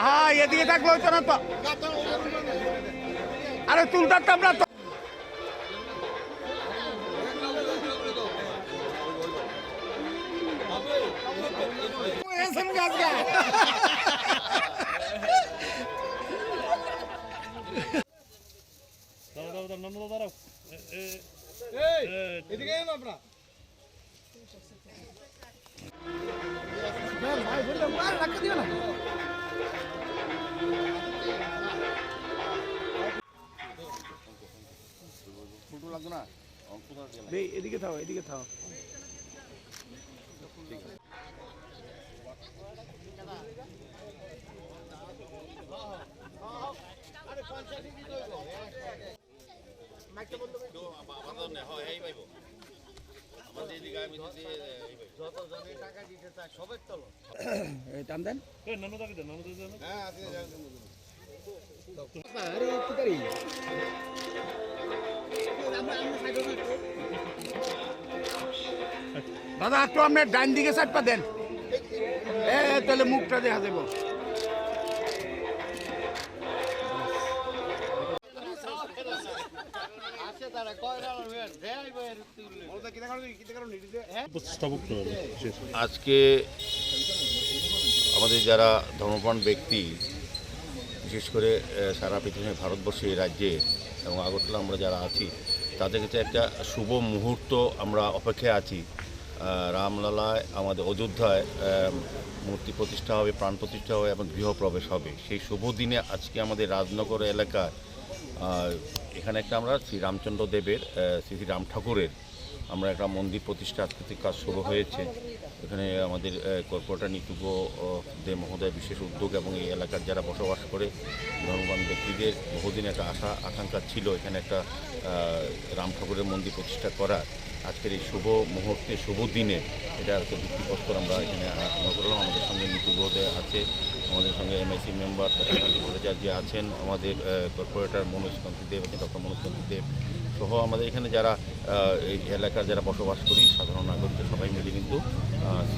হ্যাঁ এদিকে থাকলে হইতো না তো। আরে তুলতাম না তো। এদিকে থাও, এদিকে থাও। টান দেন। দাদা একটু আপনার ডান দিকে সাইডটা দেন, তাহলে মুখটা দেখা যাবো। আজকে আমাদের যারা ধর্মপ্রাণ ব্যক্তি, বিশেষ করে সারা পৃথিবী, ভারতবর্ষে, রাজ্যে এবং আগরতলা আমরা যারা আছি, তাদের কাছে একটা শুভ মুহূর্ত আমরা অপেক্ষায় আছি। রামলালায় আমাদের অযোধ্যায় মূর্তি প্রতিষ্ঠা হবে, প্রাণ প্রতিষ্ঠা হবে এবং গৃহপ্রবেশ হবে। সেই শুভ দিনে আজকে আমাদের রাজনগর এলাকায় এখানে একটা আমরা শ্রী রামচন্দ্র দেবের, শ্রী শ্রী রাম ঠাকুরের আমরা একটা মন্দির প্রতিষ্ঠা আজকে কাজ শুরু হয়েছে। এখানে আমাদের কর্পোরেটর নিতুগ দে মহোদয় বিশেষ উদ্যোগ এবং এই এলাকার যারা বসবাস করে ধর্মপ্রাণ ব্যক্তিদের বহুদিন একটা আশা আকাঙ্ক্ষা ছিল এখানে একটা রাম ঠাকুরের মন্দির প্রতিষ্ঠা করার। আজকের এই শুভ মুহূর্তে, শুভ দিনে এটা একটা ভিত্তিপ্রস্তর আমরা এখানে আরম্ভ করলাম। আমাদের সঙ্গে নিতুগ আছে, আমাদের সঙ্গে এমআইসি মেম্বার যে আছেন, আমাদের কর্পোরেটর মনোজকান্তি দেব আছেন, ডক্টর মনোজকান্তি দেব সহ আমাদের এখানে যারা এই এলাকার যারা বসবাস করি সাধারণ নাগরিকদের সবাই মিলে কিন্তু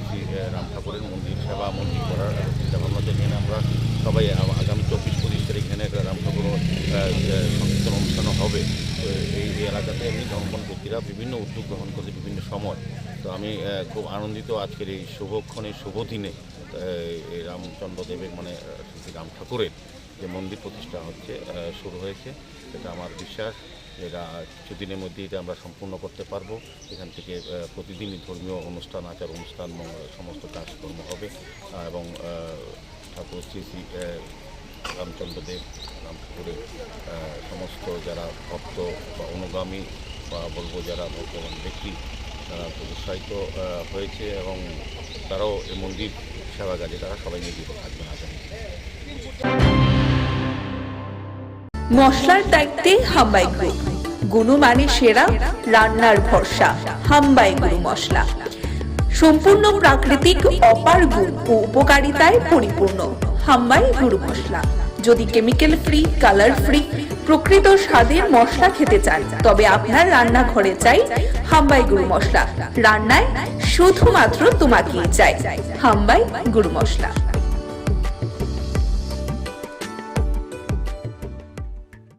শ্রী রাম ঠাকুরের মন্দির করার চিন্তাভাবনাতে এখানে আমরা সবাই আগামী 24-25 তারিখ এখানে রাম ঠাকুর সংকীর্তন অনুষ্ঠানও হবে। তো এই এলাকাতে এমনি ধর্মপ্রাণ ব্যক্তিরা বিভিন্ন উদ্যোগ গ্রহণ করছে বিভিন্ন সময়। তো আমি খুব আনন্দিত আজকের এই শুভক্ষণে, শুভ দিনে রামচন্দ্র দেবের মানে শ্রী রাম ঠাকুরের যে মন্দির প্রতিষ্ঠা হচ্ছে, শুরু হয়েছে। এটা আমার বিশ্বাস এটা কিছুদিনের মধ্যেই এটা আমরা সম্পূর্ণ করতে পারবো। এখান থেকে প্রতিদিনই ধর্মীয় অনুষ্ঠান, আচার অনুষ্ঠান, সমস্ত কাজকর্ম হবে এবং ঠাকুর শ্রী শ্রী রামচন্দ্র দেব রাম ঠাকুরের সমস্ত যারা ভক্ত বা অনুগামী বা বলবো যারা ভক্তবান ব্যক্তি তারা উৎসাহিত হয়েছে এবং তারাও এই মন্দির সেবাকারী তারা সবাই নিয়োজিত থাকবেন আগামী। মশলার দায়িত্বে হাম্বাই গ্রুপ, গুণমানে সেরা, রান্নার ভরসা। হাম্বাই গুরু মশলা সম্পূর্ণ প্রাকৃতিক, অপার গুণ ও উপকারিতায় পরিপূর্ণ। হাম্বাই গুরু মশলা। যদি কেমিক্যাল ফ্রি, কালার ফ্রি, প্রকৃত স্বাদের মশলা খেতে চান তবে আপনার রান্নাঘরে চাই হাম্বাই গুরু মশলা। রান্নায় শুধুমাত্র তোমাকেই চাই হাম্বাই গুরু মশলা।